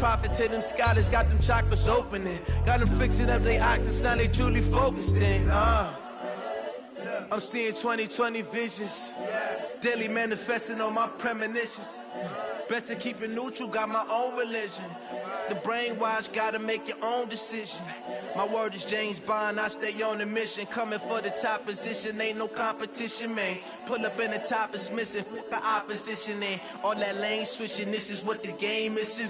profit to them scholars, got them chakras opening. Got them fixing up their octaves, now they truly focused in. I'm seeing 2020 visions, daily manifesting on my premonitions. Best to keep it neutral, got my own religion. The brainwash, gotta make your own decision. My word is James Bond, I stay on a mission. Coming for the top position, ain't no competition, man. Pull up in the top, it's missing, the opposition, ain't all that lane switching, this is what the game is.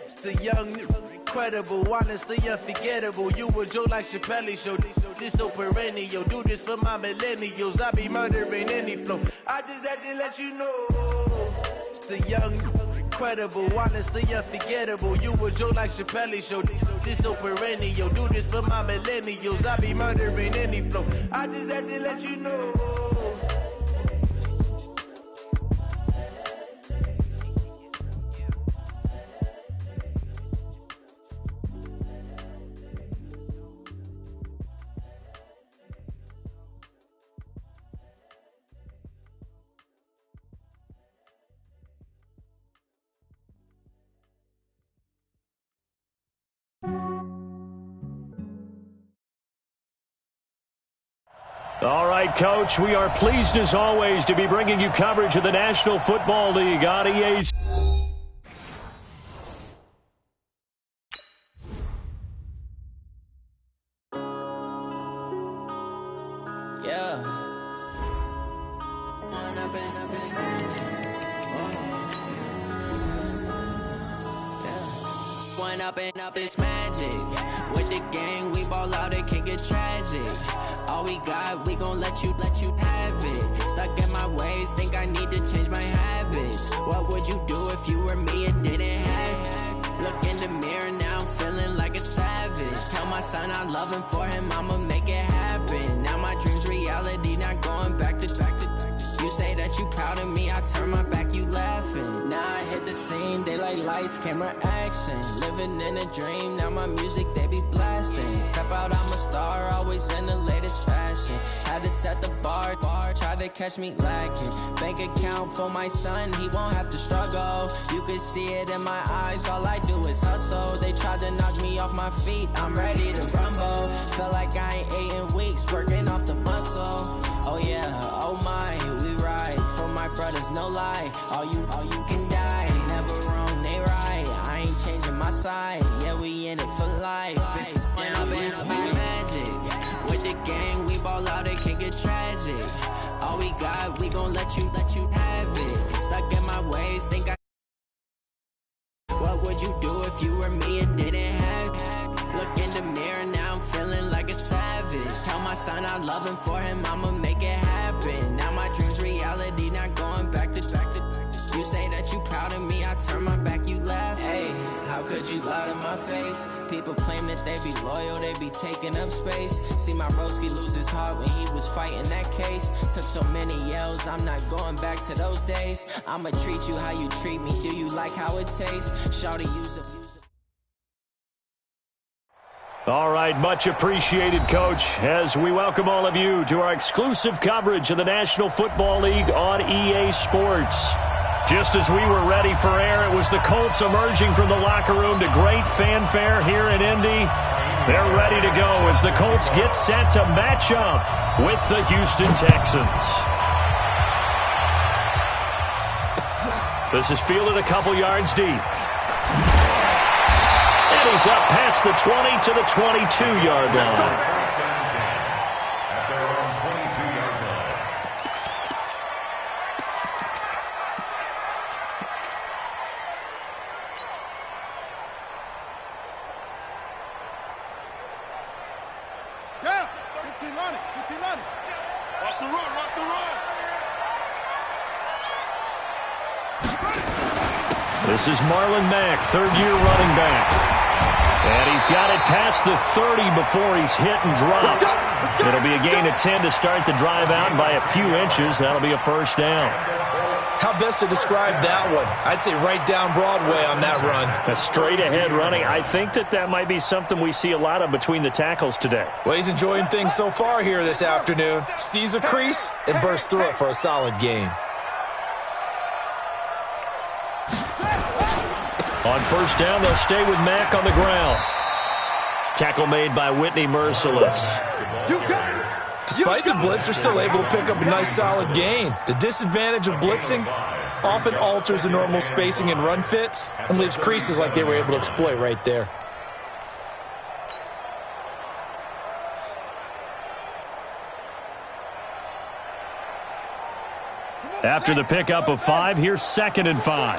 It's the young, incredible, honestly unforgettable. You a Joe like Chappelle show, this so perennial. Do this for my millennials, I be murdering any flow. I just had to let you know. It's the young, incredible, honestly unforgettable. You a Joe like Chappelle show, this so perennial. Do this for my millennials, I be murdering any flow. I just had to let you know. All right, Coach, we are pleased as always to be bringing you coverage of the National Football League on EA. Up this magic with the gang, we ball out, it can get tragic. All we got, we gon' let you have it. Stuck in my ways, think I need to change my habits. What would you do if you were me and didn't have it? Look in the mirror now, I'm feeling like a savage. Tell my son I love him, for him I'ma make it happen. Now my dream's reality, not going back to. You say that you proud of me, I turn my back, you laughing. Now I hit the scene, they like lights, camera, action. Living in a dream, now my music, they be blasting. Step out, I'm a star, always in the latest fashion. Had to set the bar, try to catch me lacking. Bank account for my son, he won't have to struggle. You can see it in my eyes, all I do is hustle. They tried to knock me off my feet, I'm ready to rumble. Feel like I ain't ate in weeks, working off the muscle. Oh yeah, oh my, we ride for my brothers, no lie. All you can die, never wrong, they right. I ain't changing my side, yeah, we in it for life. When up it's magic. With the gang, we ball out, it can get tragic. All we got, we gon' let you have it. Stuck in my ways, think I. What would you do if you were me and didn't have it? Look in the mirror, now I'm feeling like a savage. Tell my son I love him, for him I'ma make it happen. Now my dream's reality, not going back to. You say that you proud of me, I turn my back, you laugh. Hey, how could you lie to my face? People claim that they be loyal, they be taking up space. See my broski lose his heart when he was fighting that case. Took so many yells, I'm not going back to those days. I'ma treat you how you treat me, do you like how it tastes? Shawty use it. All right, much appreciated, Coach, as we welcome all of you to our exclusive coverage of the National Football League on EA Sports. Just as we were ready for air, it was the Colts emerging from the locker room to great fanfare here in Indy. They're ready to go as the Colts get set to match up with the Houston Texans. This is fielded a couple yards deep. And he's up past the 20 to the 22-yard line. This is Marlon Mack, third-year running back. And he's got it past the 30 before he's hit and dropped. It'll be a gain of 10 to start the drive out by a few inches. That'll be a first down. How best to describe that one? I'd say right down Broadway on that run. A straight-ahead running. I think that might be something we see a lot of between the tackles today. Well, he's enjoying things so far here this afternoon. Sees a crease and bursts through it for a solid gain. On first down, they'll stay with Mack on the ground. Tackle made by Whitney Merciless. Despite the blitz, they're still able to pick up a nice solid gain. The disadvantage of blitzing often alters the normal spacing and run fits and leaves creases like they were able to exploit right there. After the pickup of 5, here's 2nd and 5.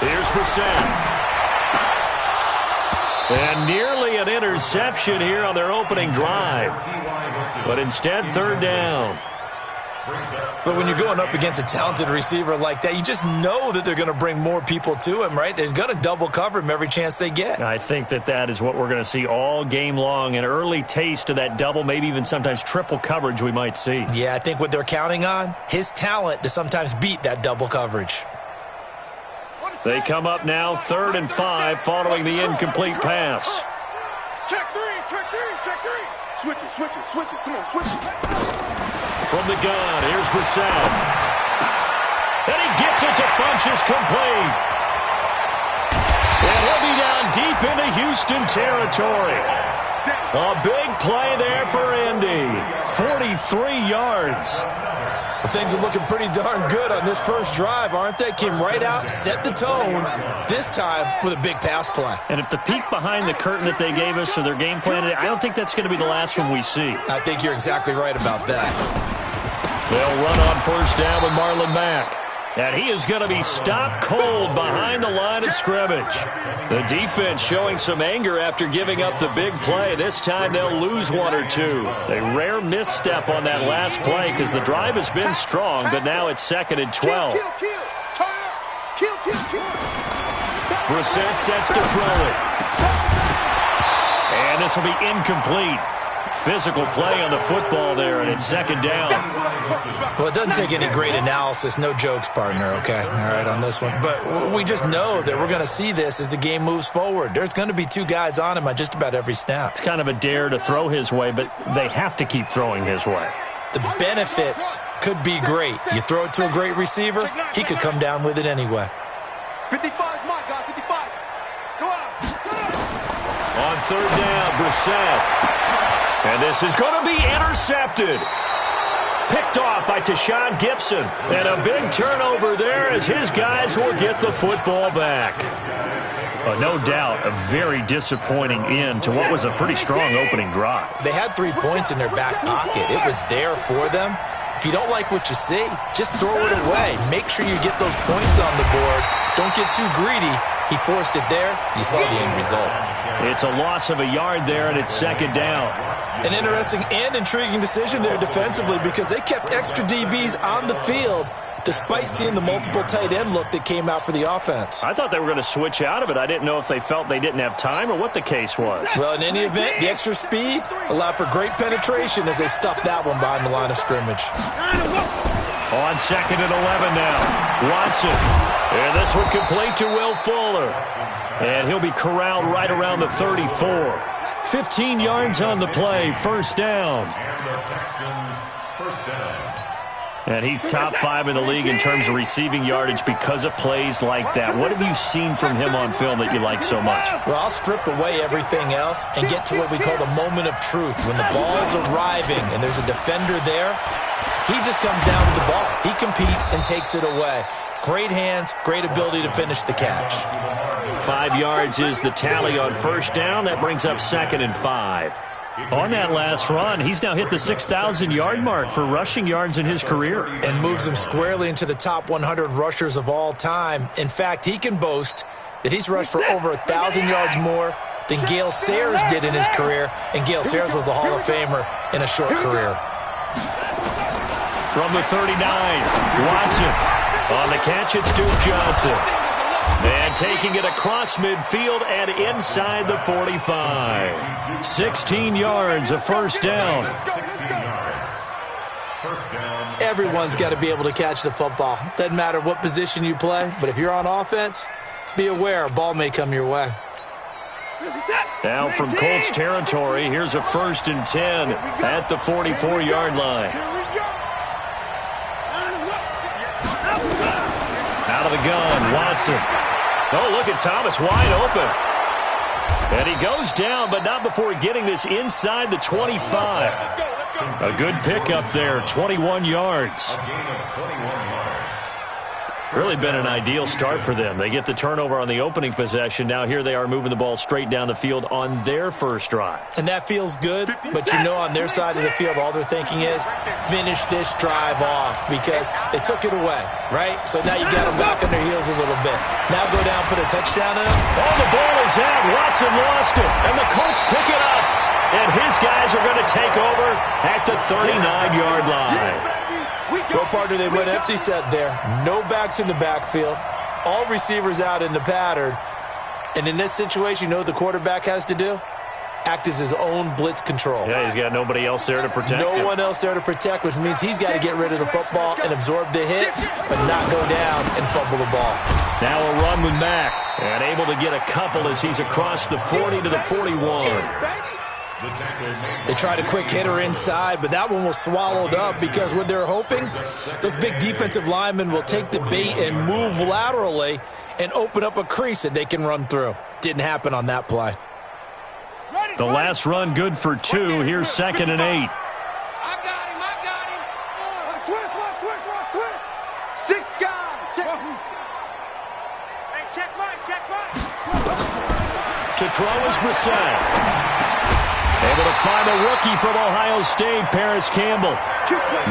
Here's Brissett. And nearly an interception here on their opening drive. But instead, 3rd down. But when you're going up against a talented receiver like that, you just know that they're going to bring more people to him, right? They're going to double cover him every chance they get. I think that is what we're going to see all game long. An early taste of that double, maybe even sometimes triple coverage we might see. Yeah, I think what they're counting on, his talent to sometimes beat that double coverage. They come up now, 3rd and 5, following the incomplete pass. Check three, check three, check three. Switch it, come on, switch it. From the gun, here's Brissett. And he gets it to Funchess complete. And he'll be down deep into Houston territory. A big play there for Indy. 43 yards. Well, things are looking pretty darn good on this first drive, aren't they? Came right out, set the tone, this time with a big pass play. And if the peek behind the curtain that they gave us or their game plan, I don't think that's going to be the last one we see. I think you're exactly right about that. They'll run on first down with Marlon Mack. And he is going to be stopped cold behind the line of scrimmage. The defense showing some anger after giving up the big play. This time they'll lose 1 or 2. A rare misstep on that last play because the drive has been strong, but now it's 2nd and 12. Brissett sets to throw it. And this will be incomplete. Physical play on the football there, and it's 2nd down. Well, it doesn't take any great analysis. No jokes, partner, okay? All right, on this one. But we just know that we're going to see this as the game moves forward. There's going to be 2 guys on him on just about every snap. It's kind of a dare to throw his way, but they have to keep throwing his way. The benefits could be great. You throw it to a great receiver, he could come down with it anyway. 55 is my guy, 55. Go out. On 3rd down, Brissett. And this is going to be intercepted. Picked off by Tashawn Gibson. And a big turnover there as his guys will get the football back. No doubt a very disappointing end to what was a pretty strong opening drive. They had 3 points in their back pocket. It was there for them. If you don't like what you see, just throw it away. Make sure you get those points on the board. Don't get too greedy. He forced it there. You saw the end result. It's a loss of a yard there, and it's 2nd down. An interesting and intriguing decision there defensively because they kept extra DBs on the field despite seeing the multiple tight end look that came out for the offense. I thought they were going to switch out of it. I didn't know if they felt they didn't have time or what the case was. Well, in any event, the extra speed allowed for great penetration as they stuffed that one behind the line of scrimmage. On 2nd and 11 now. Watson. And this one complete to Will Fuller. And he'll be corralled right around the 34. 15 yards on the play. First down. And he's top 5 in the league in terms of receiving yardage because of plays like that. What have you seen from him on film that you like so much? Well, I'll strip away everything else and get to what we call the moment of truth. When the ball's arriving and there's a defender there, he just comes down with the ball. He competes and takes it away. Great hands, great ability to finish the catch. 5 yards is the tally on first down. That brings up 2nd and 5. On that last run, he's now hit the 6,000-yard mark for rushing yards in his career. And moves him squarely into the top 100 rushers of all time. In fact, he can boast that he's rushed for over 1,000 yards more than Gale Sayers did in his career. And Gale Sayers was a Hall of Famer in a short career. From the 39, Watson. On the catch, it's Duke Johnson. And taking it across midfield and inside the 45. 16 yards, a first down. Everyone's got to be able to catch the football. Doesn't matter what position you play, but if you're on offense, be aware a ball may come your way. Now from Colts territory, here's a 1st and 10 at the 44-yard line. Out of the gun, Watson. Oh, look at Thomas, wide open. And he goes down, but not before getting this inside the 25. A good pickup there, 21 yards. Really been an ideal start for them. They get the turnover on the opening possession. Now here they are moving the ball straight down the field on their first drive. And that feels good, but you know on their side of the field, all they're thinking is finish this drive off because they took it away, right? So now you got them back on their heels a little bit. Now go down, put a touchdown in them. Oh, the ball is out. Watson lost it, and the Colts pick it up. And his guys are going to take over at the 39-yard line. Well, partner, they went empty set there. No backs in the backfield. All receivers out in the pattern. And in this situation, you know what the quarterback has to do? Act as his own blitz control. Yeah, he's got nobody else there to protect him. No one else there to protect, which means he's got to get rid of the football and absorb the hit, but not go down and fumble the ball. Now a run with Mack. And able to get a couple as he's across the 40 to the 41. They tried a quick hitter inside, but that one was swallowed up because what they're hoping, those big defensive linemen will take the bait and move laterally and open up a crease that they can run through. Didn't happen on that play. The last run good for 2. Here's 2nd and 8. I got him. Switch. 6 guys. Hey, check right. To throw is Brissett. Able to find a rookie from Ohio State, Paris Campbell.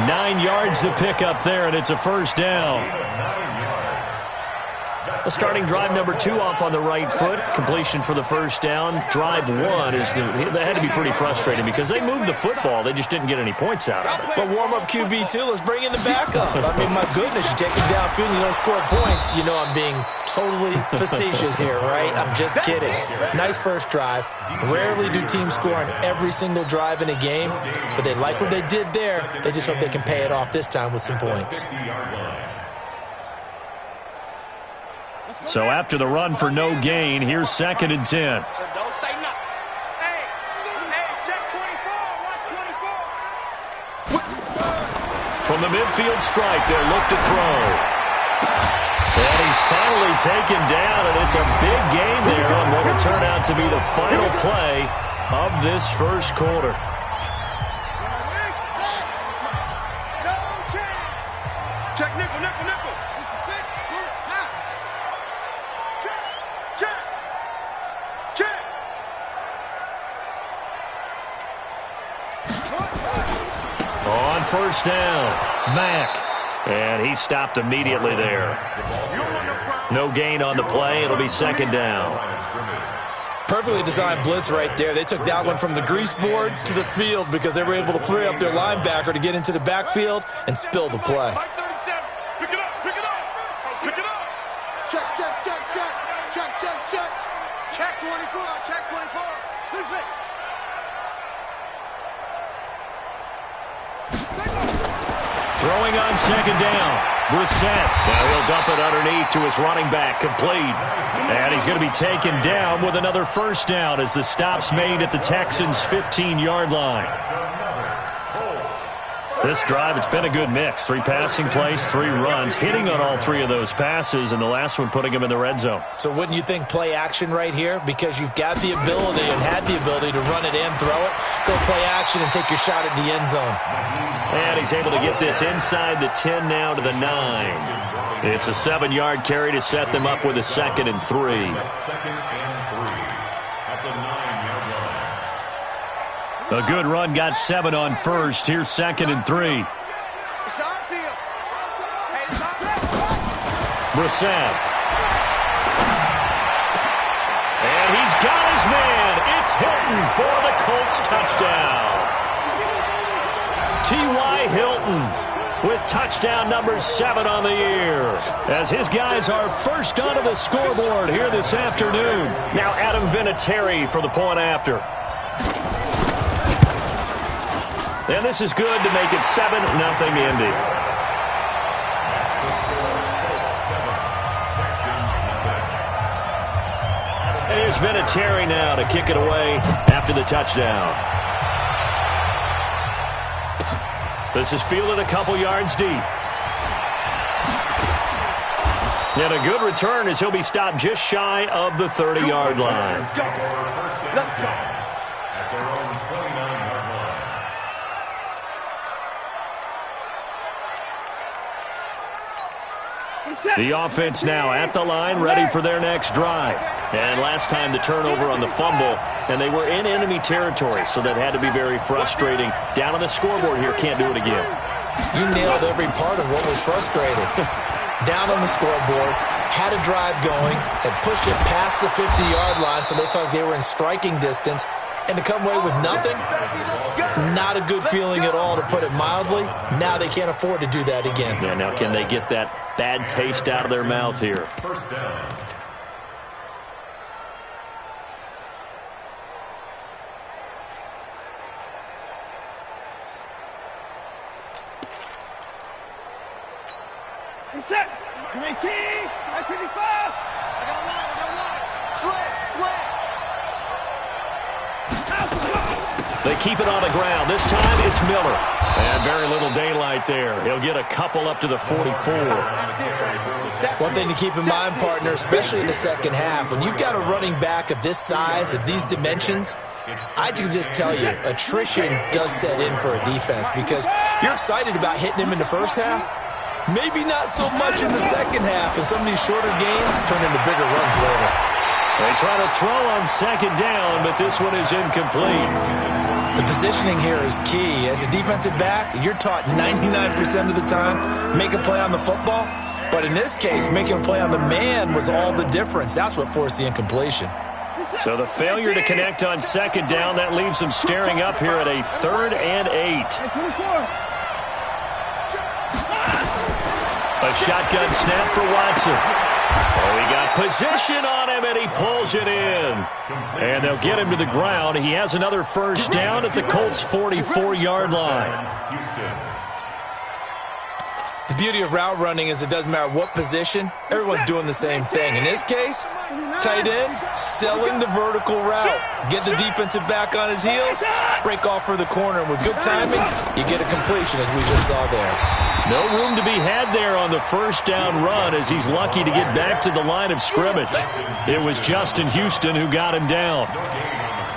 9 yards to pick up there, and it's a 1st down. The starting drive number 2 off on the right foot. Completion for the 1st down. Drive 1 is that had to be pretty frustrating because they moved the football. They just didn't get any points out of it. But warm-up QB, too. Let's bring in the backup. I mean, my goodness, you take it downfield and you don't score points. You know I'm being totally facetious here, right? I'm just kidding. Nice first drive. Rarely do teams score on every single drive in a game, but they like what they did there. They just hope they can pay it off this time with some points. So after the run for no gain, here's 2nd and 10. So don't say nothing. Hey, check 24. Watch 24. From the midfield strike, they'll look to throw. And he's finally taken down, and it's a big gain there on what will turn out to be the final play of this first quarter. Check nickel. Check. On 1st down, Mack. And he stopped immediately there. No gain on the play. It'll be 2nd down. Perfectly designed blitz right there. They took that one from the grease board to the field because they were able to free up their linebacker to get into the backfield and spill the play. Pick it up. Check 24. Throwing on 2nd down. Brissett. Now he'll dump it underneath to his running back. Complete. And he's going to be taken down with another 1st down as the stop's made at the Texans' 15-yard line. This drive, it's been a good mix. 3 passing plays, 3 runs, hitting on all 3 of those passes, and the last one putting him in the red zone. So wouldn't you think play action right here? Because you've got the ability and had the ability to run it and throw it. Go play action and take your shot at the end zone. And he's able to get this inside the 10 now to the 9. It's a 7-yard carry to set them up with a 2nd and 3. A good run got 7 on 1st. Here's 2nd and 3. Brissett. And he's got his man. It's Hilton for the Colts touchdown. T.Y. Hilton with touchdown number 7 on the year, as his guys are first onto the scoreboard here this afternoon. Now Adam Vinatieri for the point after. And this is good to make it 7-0 Indy. And here's Vinatieri now to kick it away after the touchdown. This is fielded a couple yards deep. And a good return as he'll be stopped just shy of the 30-yard line. Let's go. At their own 29-yard line. The offense now at the line, ready for their next drive. And last time the turnover on the fumble, and they were in enemy territory, so that had to be very frustrating. Down on the scoreboard here, can't do it again. You nailed every part of what was frustrating. Down on the scoreboard, had a drive going, and pushed it past the 50-yard line, so they felt like they were in striking distance. And to come away with nothing, not a good feeling at all, to put it mildly. Now they can't afford to do that again. Yeah, now can they get that bad taste out of their mouth here? First down. Set. 19. 1955. I got a line. Slant. They keep it on the ground. This time it's Miller. And very little daylight there. He'll get a couple up to the 44. One thing to keep in mind, partner, especially in the second half, when you've got a running back of this size, of these dimensions, I can just tell you, attrition does set in for a defense, because you're excited about hitting him in the first half. Maybe not so much in the second half, and some of these shorter gains turn into bigger runs later. They try to throw on second down, but this one is incomplete. The positioning here is key. As a defensive back, you're taught 99% of the time, make a play on the football. But in this case, making a play on the man was all the difference. That's what forced the incompletion. So the failure to connect on second down, that leaves them staring up here at a 3rd and 8. A shotgun snap for Watson. Oh, he got position on him, and he pulls it in. And they'll get him to the ground. He has another first down at the Colts' 44-yard line. The beauty of route running is it doesn't matter what position, everyone's doing the same thing. In this case, tight end, selling the vertical route. Get the defensive back on his heels, break off for the corner. And with good timing, you get a completion, as we just saw there. No room to be had there on the first down run, as he's lucky to get back to the line of scrimmage. It was Justin Houston who got him down.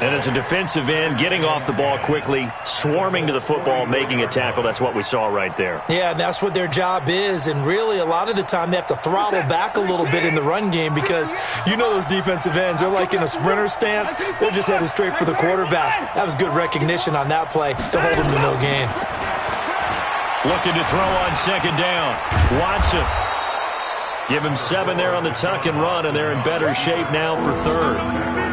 And as a defensive end, getting off the ball quickly, swarming to the football, making a tackle, that's what we saw right there. Yeah, that's what their job is, and really a lot of the time they have to throttle back a little bit in the run game, because you know those defensive ends, they're like in a sprinter stance. They're just headed straight for the quarterback. That was good recognition on that play to hold him to no gain. Looking to throw on second down. Watson. Give him 7 there on the tuck and run, and they're in better shape now for 3rd.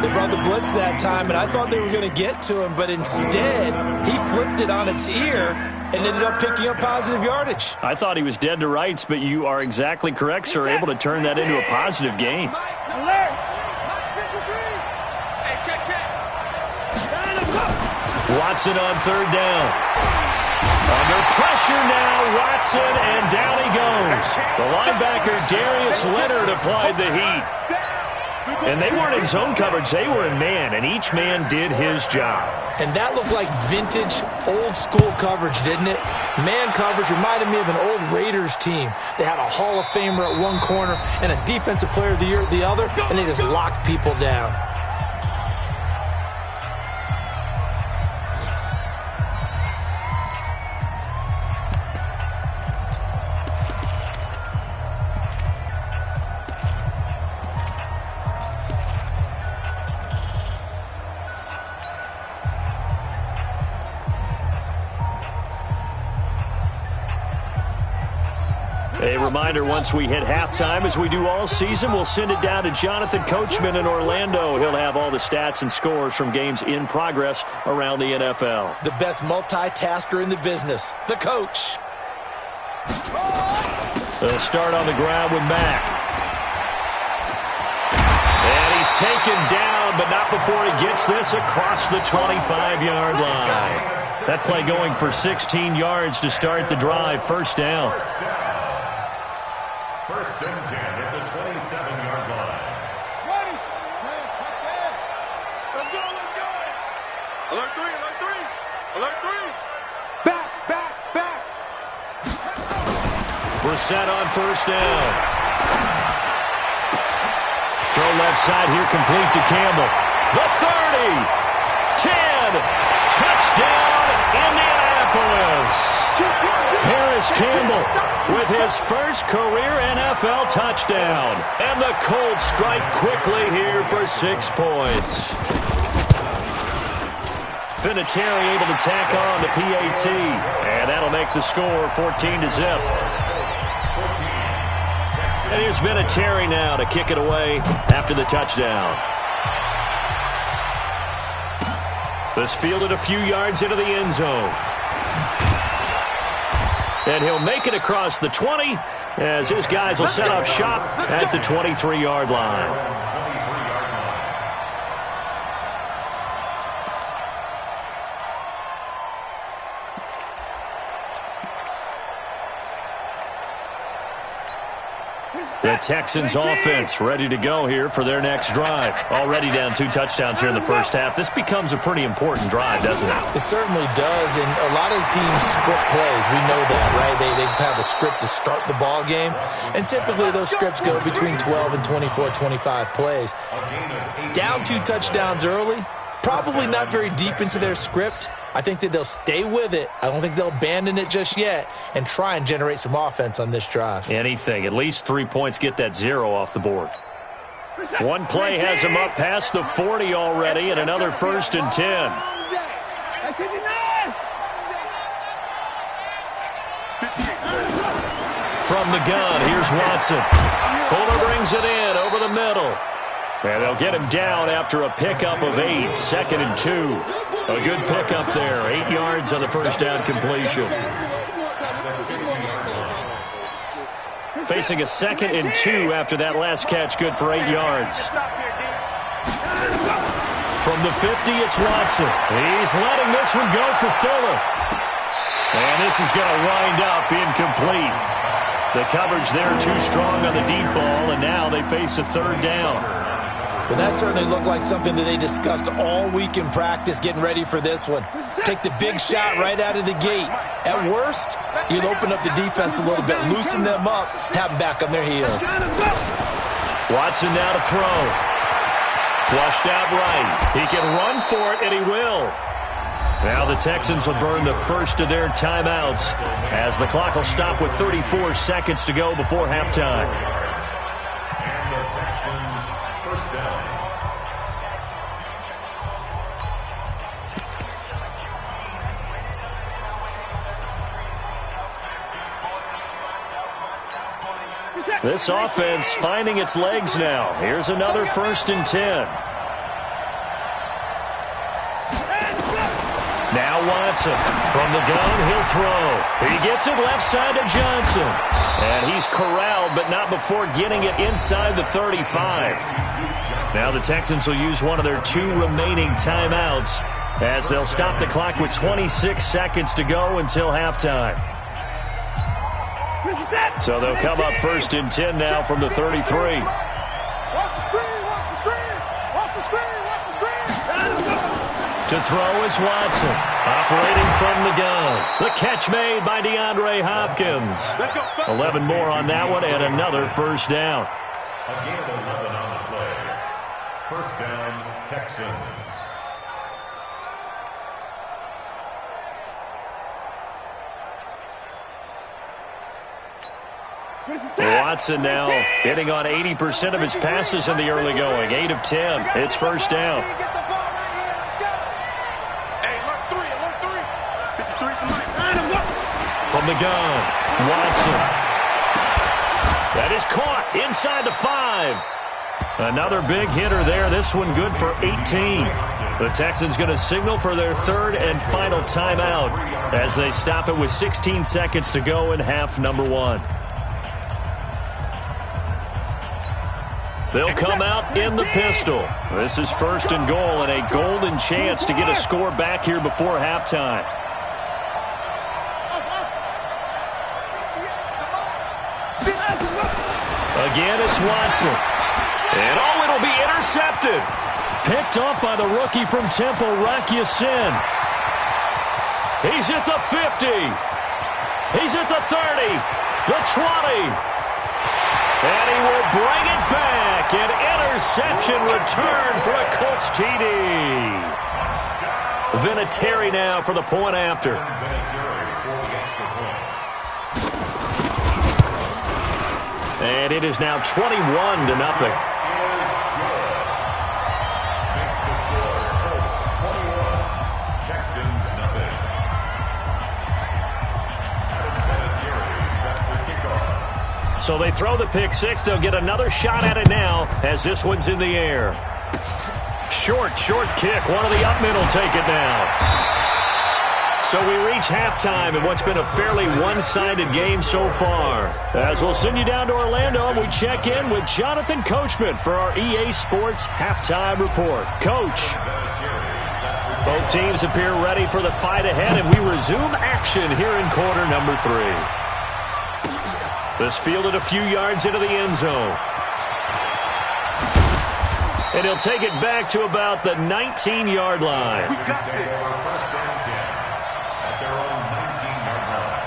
They brought the blitz that time, and I thought they were going to get to him, but instead he flipped it on its ear and ended up picking up positive yardage. I thought he was dead to rights, but you are exactly correct, sir. Able to turn that into a positive gain. Watson on 3rd down. Under pressure now, Watson, and down he goes. The linebacker, Darius Leonard, applied the heat. And they weren't in zone coverage, they were in man, and each man did his job. And that looked like vintage, old-school coverage, didn't it? Man coverage reminded me of an old Raiders team. They had a Hall of Famer at one corner and a Defensive Player of the Year at the other, and they just locked people down. A reminder, once we hit halftime, as we do all season, we'll send it down to Jonathan Coachman in Orlando. He'll have all the stats and scores from games in progress around the NFL. The best multitasker in the business, the coach. They'll start on the ground with Mack. And he's taken down, but not before he gets this across the 25-yard line. That play going for 16 yards to start the drive. First down. First and 10 at the 27-yard line. We're set on first down. Throw left side here, complete to Campbell. The 30, 10, touchdown, Indianapolis. Paris Campbell with his first career NFL touchdown. And the Colts strike quickly here for 6 points. Vinatieri able to tack on the PAT. And that'll make the score 14-0. And here's Vinatieri now to kick it away after the touchdown. This fielded a few yards into the end zone. And he'll make it across the 20 as his guys will set up shop at the 23-yard line. The Texans offense ready to go here for their next drive. Already down 2 touchdowns here in the first half. This becomes a pretty important drive, doesn't it? It certainly does, and a lot of teams script plays. We know that, right? They have a script to start the ball game, and typically those scripts go between 12 and 24, 25 plays. Down 2 touchdowns early, probably not very deep into their script. I think that they'll stay with it. I don't think they'll abandon it just yet and try and generate some offense on this drive. Anything. At least 3 points get that 0 off the board. One play has them up past the 40 already, and another 1st and 10. From the gun, here's Watson. Fuller brings it in over the middle. And they'll get him down after a pickup of 8, 2nd and 2. A good pickup there, 8 yards on the first down completion. Facing a 2nd and 2 after that last catch, good for 8 yards. From the 50, it's Watson. He's letting this one go for Fuller. And this is going to wind up incomplete. The coverage there too strong on the deep ball, and now they face a 3rd down. Well, that certainly looked like something that they discussed all week in practice, getting ready for this one. Take the big shot right out of the gate. At worst, you'll open up the defense a little bit, loosen them up, have them back on their heels. Watson now to throw. Flushed out right. He can run for it, and he will. Now the Texans will burn the first of their timeouts as the clock will stop with 34 seconds to go before halftime. This offense finding its legs now. Here's another 1st and 10. Now Watson from the gun, he'll throw. He gets it left side to Johnson. And he's corralled, but not before getting it inside the 35. Now the Texans will use one of their 2 remaining timeouts as they'll stop the clock with 26 seconds to go until halftime. So they'll come up 1st and 10 now from the 33. Watch the screen, watch the screen, watch the screen, watch the screen. To throw is Watson, operating from the gun. The catch made by DeAndre Hopkins. 11 more on that one, and another 1st down. Again, 11 on the play. 1st down, Texans. Watson now hitting on 80% of his passes in the early going. 8 of 10. It's 1st down. From the gun, Watson. That is caught inside the 5. Another big hitter there. This one good for 18. The Texans going to signal for their 3rd and final timeout as they stop it with 16 seconds to go in half number 1. They'll come out in the pistol. This is 1st and goal and a golden chance to get a score back here before halftime. Again, it's Watson. And it'll be intercepted. Picked off by the rookie from Temple, Rock Ya-Sin. He's at the 50. He's at the 30, the 20. And he will bring it back. An interception return for a Colts TD. Vinatieri now for the point after. And it is now 21-0. So they throw the pick six. They'll get another shot at it now as this one's in the air. Short kick. One of the up men will take it now. So we reach halftime in what's been a fairly one-sided game so far. As we'll send you down to Orlando, we check in with Jonathan Coachman for our EA Sports Halftime Report. Coach. Both teams appear ready for the fight ahead, and we resume action here in quarter number 3. This fielded a few yards into the end zone. And he'll take it back to about the 19-yard line. We got this. First and 10 at their own 19-yard line.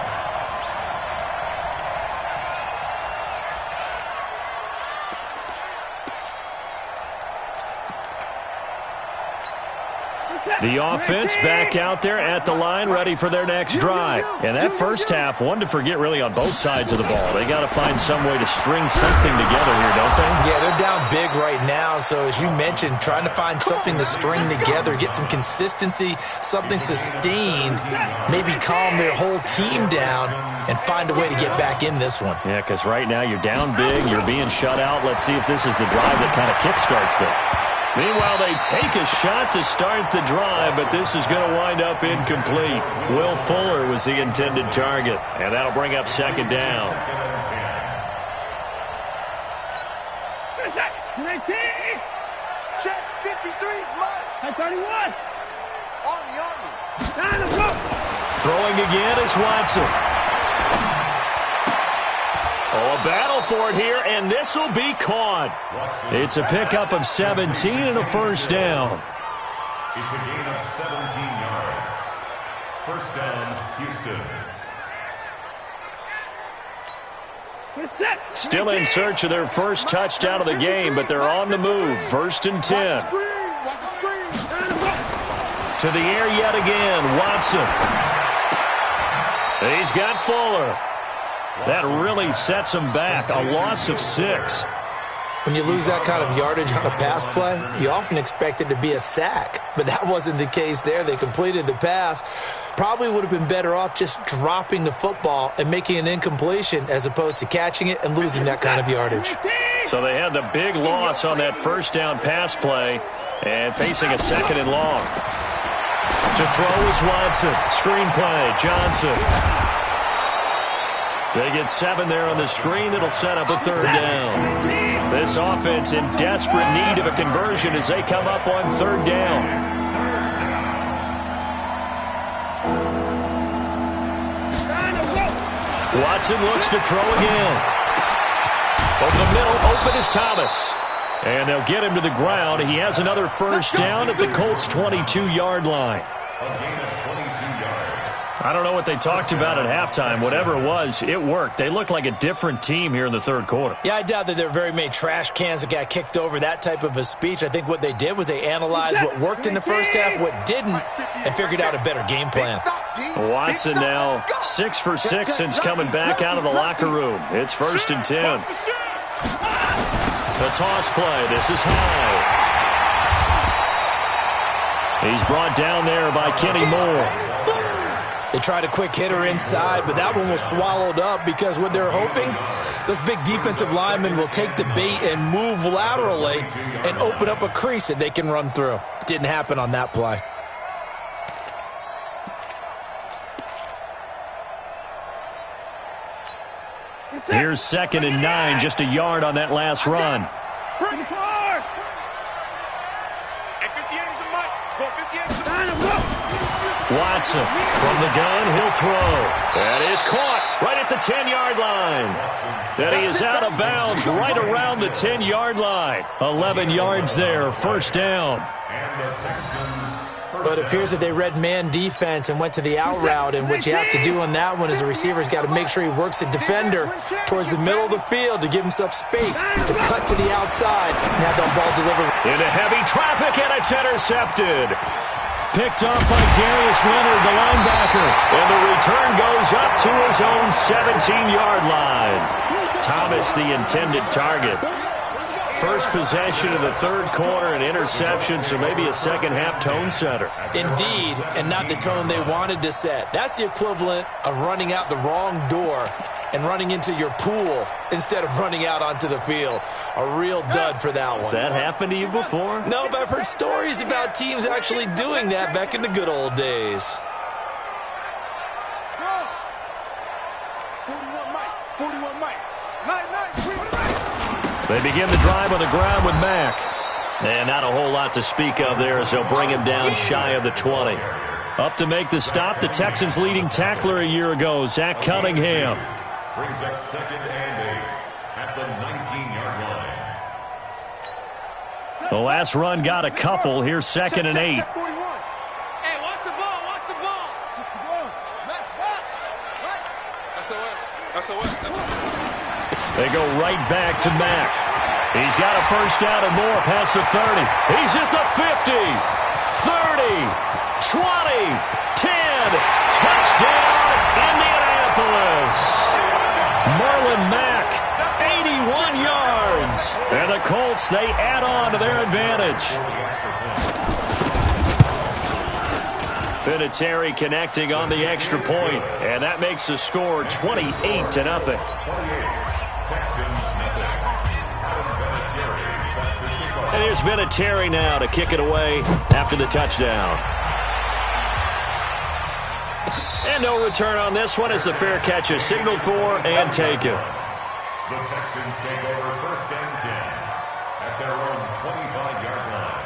The offense back out there at the line, ready for their next drive. And that first half, one to forget really on both sides of the ball. They got to find some way to string something together here, don't they? Yeah, they're down big right now. So as you mentioned, trying to find something to string together, get some consistency, something sustained, maybe calm their whole team down and find a way to get back in this one. Yeah, because right now you're down big, you're being shut out. Let's see if this is the drive that kind of kickstarts them. Meanwhile, they take a shot to start the drive, but this is going to wind up incomplete. Will Fuller was the intended target, and that'll bring up second down. Check 53 is mine. 31. Army. Throwing again is Watson. Oh, a battle for it here, and this will be caught. It's a pickup of 17 and a first down. It's a gain of 17 yards. First down, Houston. Still in search of their first touchdown of the game, but they're on the move. First and 10. To the air yet again, Watson. He's got Fuller. That really sets him back. A loss of 6. When you lose that kind of yardage on a pass play, you often expect it to be a sack. But that wasn't the case there. They completed the pass. Probably would have been better off just dropping the football and making an incompletion as opposed to catching it and losing that kind of yardage. So they had the big loss on that first down pass play and facing a second and long. To throw is Watson. Screen play, Johnson. They get 7 there on the screen. It'll set up a third down. This offense in desperate need of a conversion as they come up on third down. Watson looks to throw again. Over the middle, open is Thomas. And they'll get him to the ground. He has another first down at the Colts' 22-yard line. I don't know what they talked about at halftime. Whatever it was, it worked. They looked like a different team here in the third quarter. Yeah, I doubt that there are very many trash cans that got kicked over, that type of a speech. I think what they did was they analyzed what worked in the first half, what didn't, and figured out a better game plan. Watson now 6 for 6 since coming back out of the locker room. It's first and 10. The toss play. This is high. He's brought down there by Kenny Moore. They tried a quick hitter inside, but that one was swallowed up because what they're hoping, those big defensive linemen will take the bait and move laterally and open up a crease that they can run through. Didn't happen on that play. Here's second and 9, just a yard on that last run. Watson from the gun, he'll throw. That is caught right at the 10-yard line. That he is out of bounds right around the 10-yard line. 11 yards there, first down. And the Texans But it appears that they read man defense and went to the out route, and what you have to do on that one is the receiver's got to make sure he works the defender towards the middle of the field to give himself space to cut to the outside and have that ball delivered. Into heavy traffic, and it's intercepted. Picked up by Darius Leonard, the linebacker. And the return goes up to his own 17-yard line. Thomas, the intended target. First possession of the third quarter, an interception, so maybe a second-half tone setter. Indeed, and not the tone they wanted to set. That's the equivalent of running out the wrong door and running into your pool instead of running out onto the field. A real dud for that one. Has that happened to you before? No, but I've heard stories about teams actually doing that back in the good old days. 41 Mike. They begin the drive on the ground with Mack. And not a whole lot to speak of there as they'll bring him down shy of the 20. Up to make the stop, the Texans' leading tackler a year ago, Zach Cunningham. Brings up 2nd and 8 at the 19-yard line. The last run got a couple. Here's 2nd and 8. Hey, watch the ball. That's a what? They go right back to Mack. He's got a first down and more past the 30. He's at the 50, 30, 20, 10. Touchdown, Indianapolis. Marlon Mack, 81 yards. And the Colts, they add on to their advantage. Vinatieri connecting on the extra point, and that makes the score 28-0. And here's Vinatieri now to kick it away after the touchdown. And no return on this one as the fair catch is signaled for and taken. The Texans take over 1st and 10 at their own 25-yard line.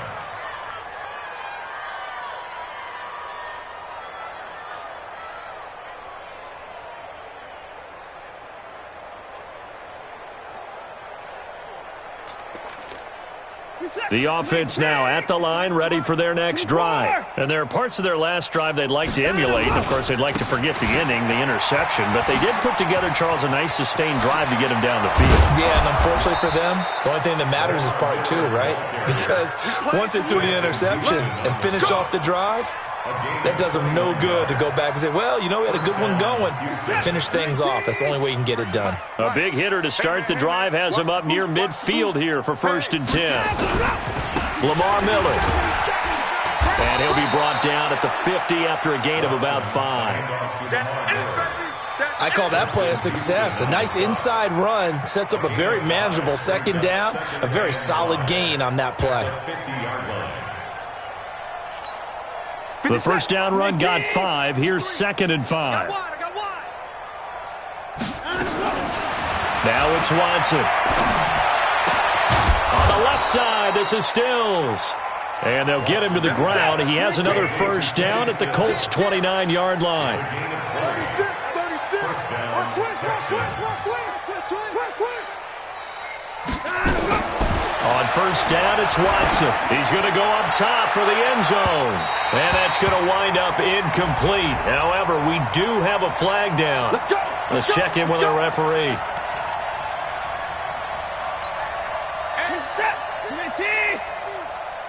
The offense now at the line, ready for their next drive. And there are parts of their last drive they'd like to emulate. Of course, they'd like to forget the inning, the interception. But they did put together, Charles, a nice sustained drive to get him down the field. Yeah, and unfortunately for them, the only thing that matters is part 2, right? Because once they threw the interception and finished off the drive, that does them no good to go back and say, well, you know, we had a good one going. Finish things off. That's the only way you can get it done. A big hitter to start the drive has him up near midfield here for 1st and 10. Lamar Miller. And he'll be brought down at the 50 after a gain of about 5. I call that play a success. A nice inside run sets up a very manageable 2nd down. A very solid gain on that play. The first down run got 5. Here's 2nd and 5. Now it's Watson. On the left side, this is Stills. And they'll get him to the ground. He has another first down at the Colts' 29-yard line. 36. On first down, it's Watson. He's going to go up top for the end zone. And that's going to wind up incomplete. However, we do have a flag down. Let's check in with our referee. And set.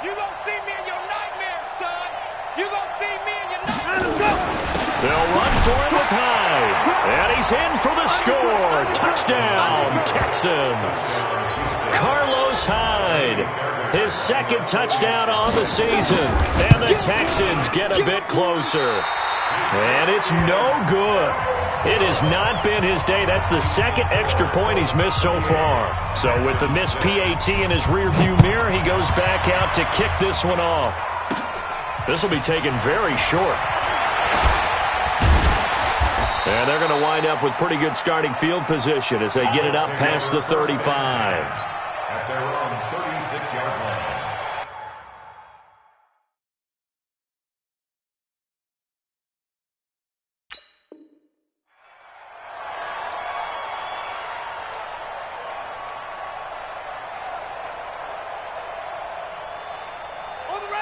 You gonna see me in your nightmares, son. You gonna see me in your nightmares. They'll run for it with Hyde. And he's in for the score. Touchdown, Texans. Carlos Hyde, his 2nd touchdown on the season. And the Texans get a bit closer. And it's no good. It has not been his day. That's the 2nd extra point he's missed so far. So with the missed PAT in his rearview mirror, he goes back out to kick this one off. This will be taken very short. And they're going to wind up with pretty good starting field position as they get it up past the 35. At their own 36-yard line.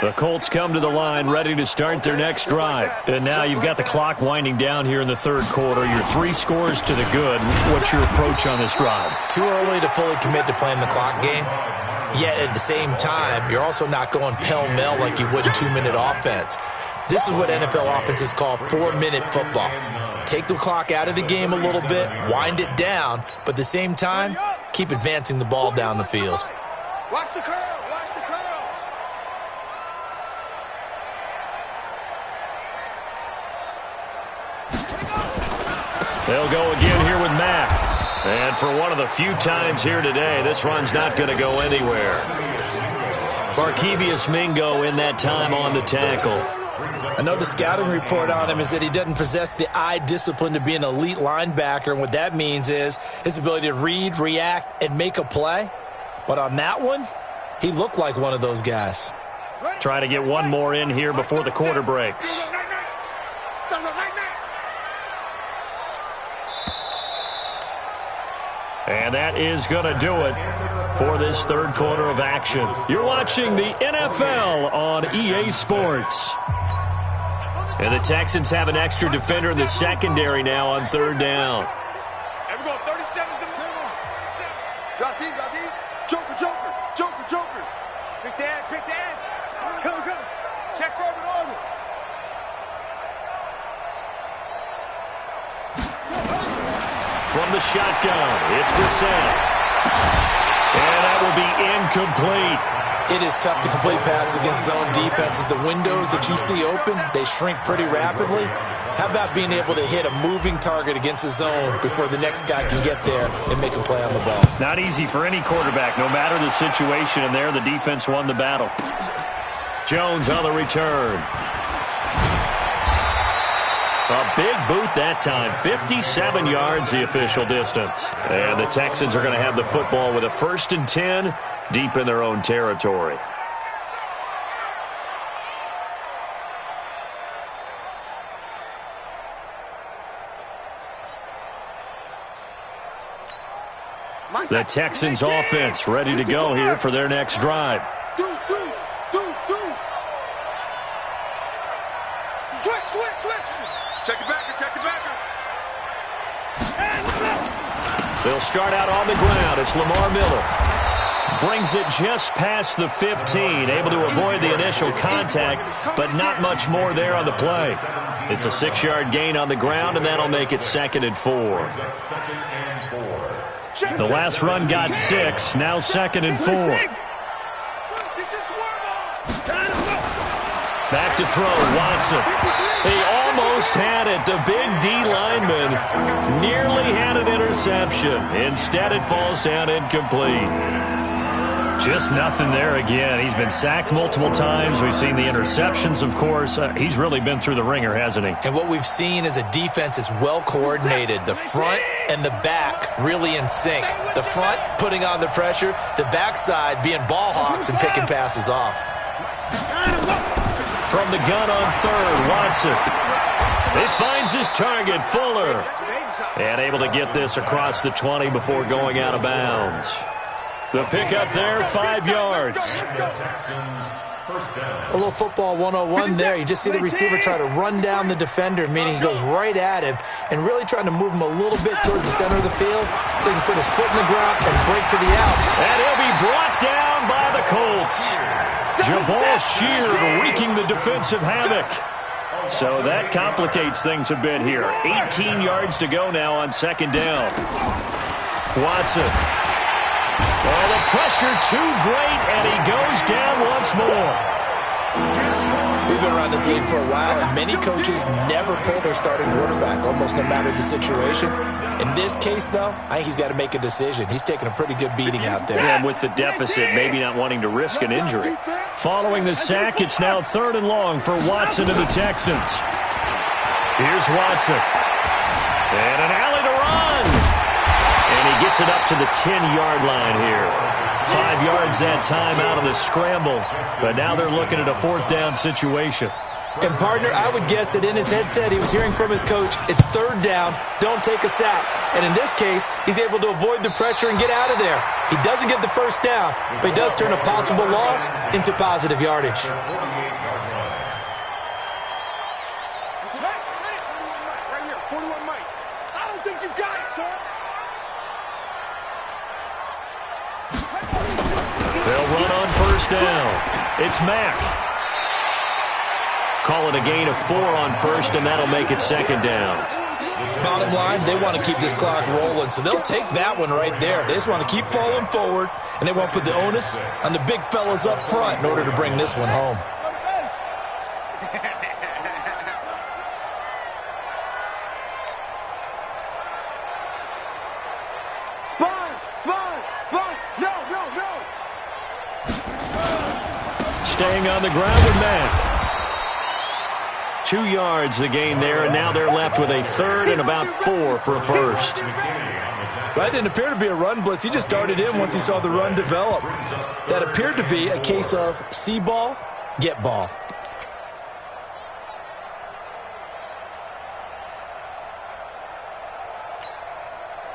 The Colts come to the line ready to start their next drive. And now you've got the clock winding down here in the third quarter. You're 3 scores to the good. What's your approach on this drive? Too early to fully commit to playing the clock game. Yet at the same time, you're also not going pell-mell like you would in 2-minute offense. This is what NFL offenses call 4-minute football. Take the clock out of the game a little bit, wind it down, but at the same time, keep advancing the ball down the field. Watch the curl. Watch the curls. They'll go again here with Mack. And for one of the few times here today, this run's not going to go anywhere. Barkevious Mingo in that time on the tackle. I know the scouting report on him is that he doesn't possess the eye discipline to be an elite linebacker, and what that means is his ability to read, react, and make a play. But on that one, he looked like one of those guys. Try to get one more in here before the quarter breaks. And that is going to do it for this third quarter of action. You're watching the NFL on EA Sports. And the Texans have an extra defender in the secondary now on third down. There we go. 37's the move. Drop deep, drop deep. Joker, Joker, Joker, Joker. Pick the edge, pick the edge. Come, come. Check for the order. From the shotgun, it's Brissett. And that will be incomplete. It is tough to complete passes against zone defenses. The windows that you see open, they shrink pretty rapidly. How about being able to hit a moving target against a zone before the next guy can get there and make a play on the ball? Not easy for any quarterback, no matter the situation. And there, the defense won the battle. Jones on the return. A big boot that time. 57 yards the official distance. And the Texans are going to have the football with a 1st and 10 deep in their own territory. The Texans offense ready to go here for their next drive. Check it back, check it back. They'll start out on the ground. It's Lamar Miller. Brings it just past the 15. Able to avoid the initial contact, but not much more there on the play. It's a 6-yard gain on the ground, and that'll make it 2nd and 4. The last run got 6. Now 2nd and 4. Back to throw, Watson. He almost had it. The big D lineman nearly had an interception. Instead, it falls down incomplete. Just nothing there again. He's been sacked multiple times. We've seen the interceptions, of course. He's really been through the ringer, hasn't he? And what we've seen is a defense that's well coordinated. The front and the back really in sync. The front putting on the pressure. The backside being ball hawks and picking passes off. From the gun on third, Watson. It finds his target, Fuller. And able to get this across the 20 before going out of bounds. The pickup there, 5 yards. A little football 101 there. You just see the receiver try to run down the defender, meaning he goes right at him and really trying to move him a little bit towards the center of the field so he can put his foot in the ground and break to the out. And he'll be brought down by the Colts. Jabal Sheard wreaking the defensive havoc. So that complicates things a bit here. 18 yards to go now on 2nd down. Watson. Oh, the pressure too great, and he goes down once more. We've been around this league for a while, and many coaches never pull their starting quarterback, almost no matter the situation. In this case, though, I think he's got to make a decision. He's taking a pretty good beating out there. Yeah, and with the deficit, maybe not wanting to risk an injury. Following the sack, it's now 3rd and long for Watson and the Texans. Here's Watson. And an alley to run. And he gets it up to the 10-yard line here. 5 yards that time out of the scramble. But now they're looking at a 4th down situation. And, partner, I would guess that in his headset he was hearing from his coach, it's third down, don't take a sack. And in this case, he's able to avoid the pressure and get out of there. He doesn't get the first down, but he does turn a possible loss into positive yardage. They'll run on first down. It's Mack. Call it a gain of 4 on first, and that'll make it second down. Bottom line, they want to keep this clock rolling, so they'll take that one right there. They just want to keep falling forward, and they want to put the onus on the big fellas up front in order to bring this one home. Staying on the ground with Mack. 2 yards the gain there, and now they're left with a third and about 4 for a first. That didn't appear to be a run blitz. He just darted in once he saw the run develop. That appeared to be a case of see ball, get ball.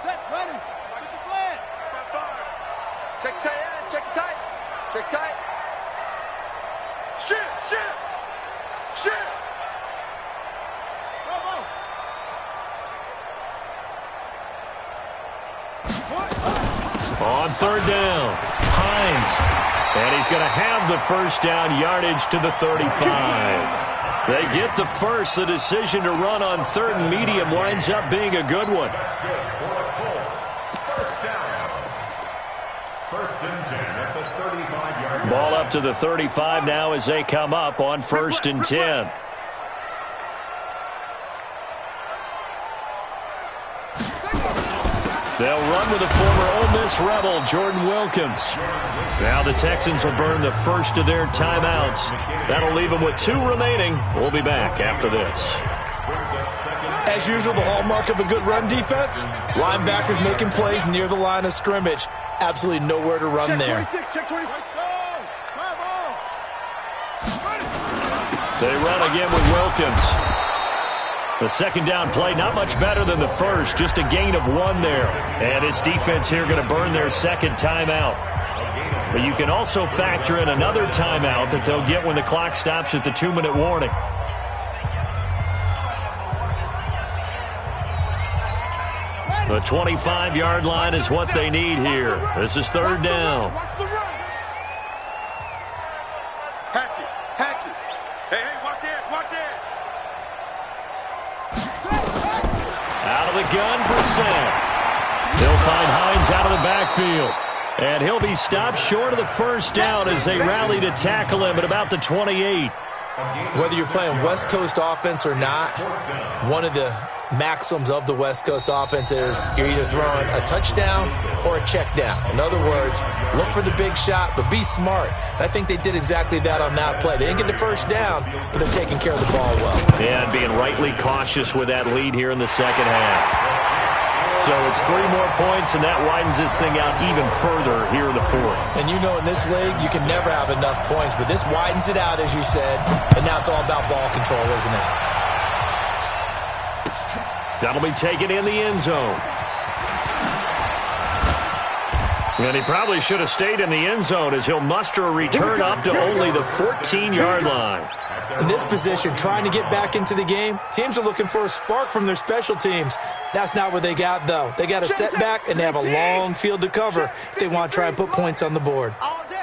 Set, ready. Get the flag. Check tight end, check tight. Check tight. Shift. On third down, Hines. And he's going to have the first down, yardage to the 35. They get the first. The decision to run on third and medium winds up being a good one. That's good for the Colts. First down. First and 10 at the 35-yard line. Ball up to the 35 now as they come up on first and 10. They'll run with the former Ole Miss Rebel, Jordan Wilkins. Now the Texans will burn the first of their timeouts. That'll leave them with 2 remaining. We'll be back after this. As usual, the hallmark of a good run defense, linebackers making plays near the line of scrimmage. Absolutely nowhere to run there. They run again with Wilkins. The second down play, not much better than the first, just a gain of 1 there. And this defense here going to burn their second timeout. But you can also factor in another timeout that they'll get when the clock stops at the 2-minute warning. The 25-yard line is what they need here. This is third down. Hatchet. Hey, watch it. Out of the gun, Brissett. They'll find Hines out of the backfield. And he'll be stopped short of the first down as they rally to tackle him at about the 28. Whether you're playing West Coast offense or not, one of the maxims of the West Coast offense is you're either throwing a touchdown or a check down. In other words, look for the big shot, but be smart. And I think they did exactly that on that play. They didn't get the first down, but they're taking care of the ball well. Yeah, and being rightly cautious with that lead here in the second half. So it's 3 more points, and that widens this thing out even further here in the fourth. And you know in this league, you can never have enough points, but this widens it out, as you said, and now it's all about ball control, isn't it? That'll be taken in the end zone. And he probably should have stayed in the end zone as he'll muster a return up to only the 14-yard line. In this position, trying to get back into the game, teams are looking for a spark from their special teams. That's not what they got, though. They got a setback, and they have a long field to cover if they want to try and put points on the board. All day.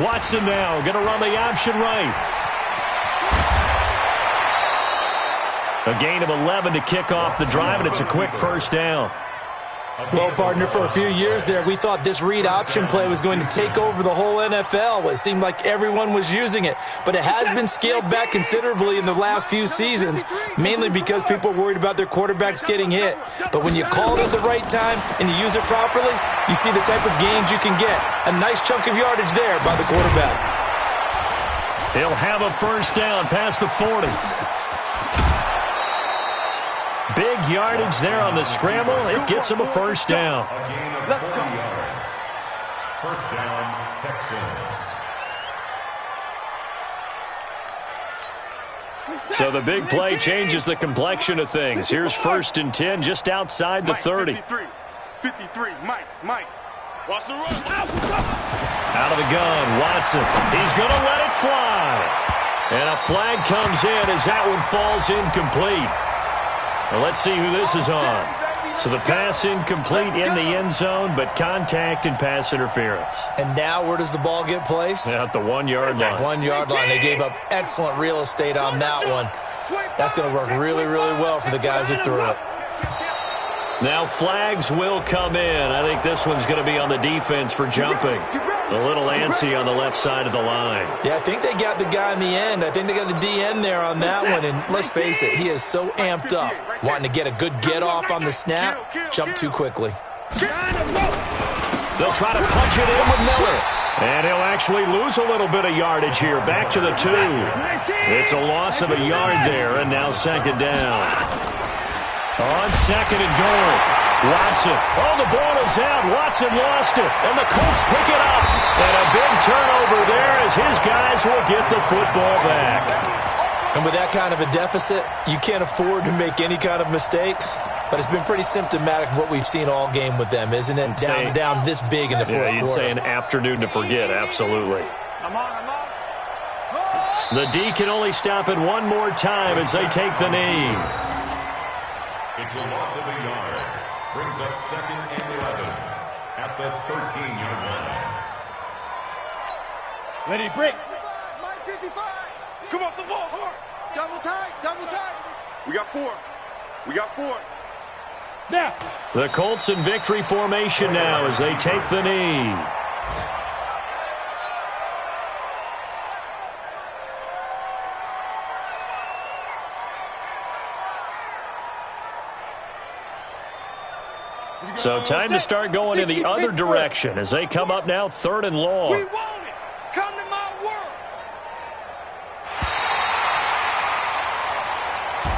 Watson now going to run the option right. A gain of 11 to kick off the drive, and it's a quick first down. Well, partner, for a few years there, we thought this read option play was going to take over the whole NFL. It seemed like everyone was using it, but it has been scaled back considerably in the last few seasons, mainly because people are worried about their quarterbacks getting hit. But when you call it at the right time and you use it properly, you see the type of gains you can get. A nice chunk of yardage there by the quarterback. He'll have a first down past the 40. Big yardage there on the scramble. It gets him a first down. First down. Texans. So the big play changes the complexion of things. Here's 1st and 10 just outside the 30. 53, Mike. Watch the run. Out of the gun, Watson. He's going to let it fly. And a flag comes in as that one falls incomplete. Well, let's see who this is on. So the pass incomplete in the end zone, but contact and pass interference. And now where does the ball get placed? At the 1-yard line. 1-yard line. They gave up excellent real estate on that one. That's going to work really, really well for the guys who threw it. Now flags will come in. I think this one's going to be on the defense for jumping. A little antsy on the left side of the line. Yeah, I think they got the guy in the end. I think they got the DN there on that one. And let's face it, he is so amped up, wanting to get a good get-off on the snap, jump too quickly. They'll try to punch it in with Miller. And he'll actually lose a little bit of yardage here. Back to the 2. It's a loss of a yard there, and now 2nd down. On 2nd and goal. Watson. Oh, the ball is out. Watson lost it. And the Colts pick it up. And a big turnover there as his guys will get the football back. And with that kind of a deficit, you can't afford to make any kind of mistakes. But it's been pretty symptomatic of what we've seen all game with them, isn't it? Down this big in the fourth quarter. You'd say an afternoon to forget, absolutely. The D can only stop it one more time as they take the knee. It's a loss of a yard. Brings up 2nd and 11 at the 13-yard line. Ready, break. Mike 55. Come off the ball hard. Double tight. We got 4. Now. The Colts in victory formation now as they take the knee. So time to start going in the other direction as they come up now 3rd and long. We want it. Come to my world.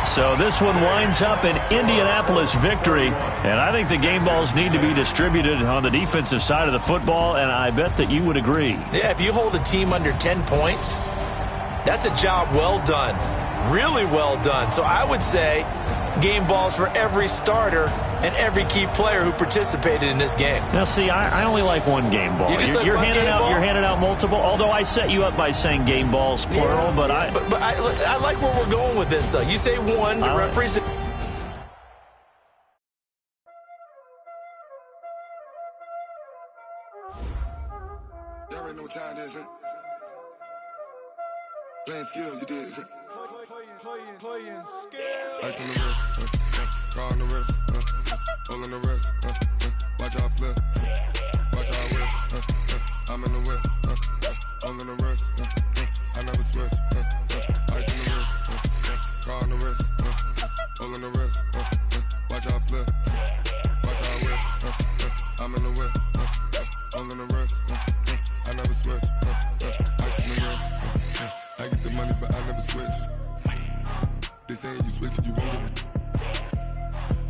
So this one winds up an Indianapolis victory, and I think the game balls need to be distributed on the defensive side of the football, and I bet that you would agree. Yeah, if you hold a team under 10 points, that's a job well done. Really well done. So I would say game balls for every starter and every key player who participated in this game. Now, see, I only like one game ball. You're handing out multiple. Although I set you up by saying game balls plural, yeah, but I like where we're going with this. You say one to represent. Y'all already know what time it is, huh? Playing skills, you did. Playing skills. Ice on the wrist, car on the wrist, hole on the wrist, watch how I flip, watch how I whip, I'm in the whip, hole on the wrist, I never switch, ice on the wrist, car on the wrist, hole on the wrist, watch how I flip, watch how I whip, I'm in the whip, hole on the wrist, I never switch, ice on the wrist, I get the money but I never switch. They saying you switch it, you won't get it.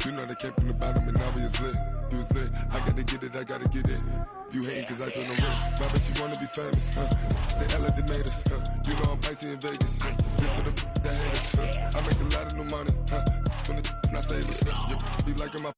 You know they came from the bottom and now we is lit. You was lit, I gotta get it, I gotta get it. You hating cause ice on the wrist. I bet you wanna be famous, They Ella they made us, You know I'm icy in Vegas, This for the that hate us, I make a lot of new money, When the not save us, You be liking my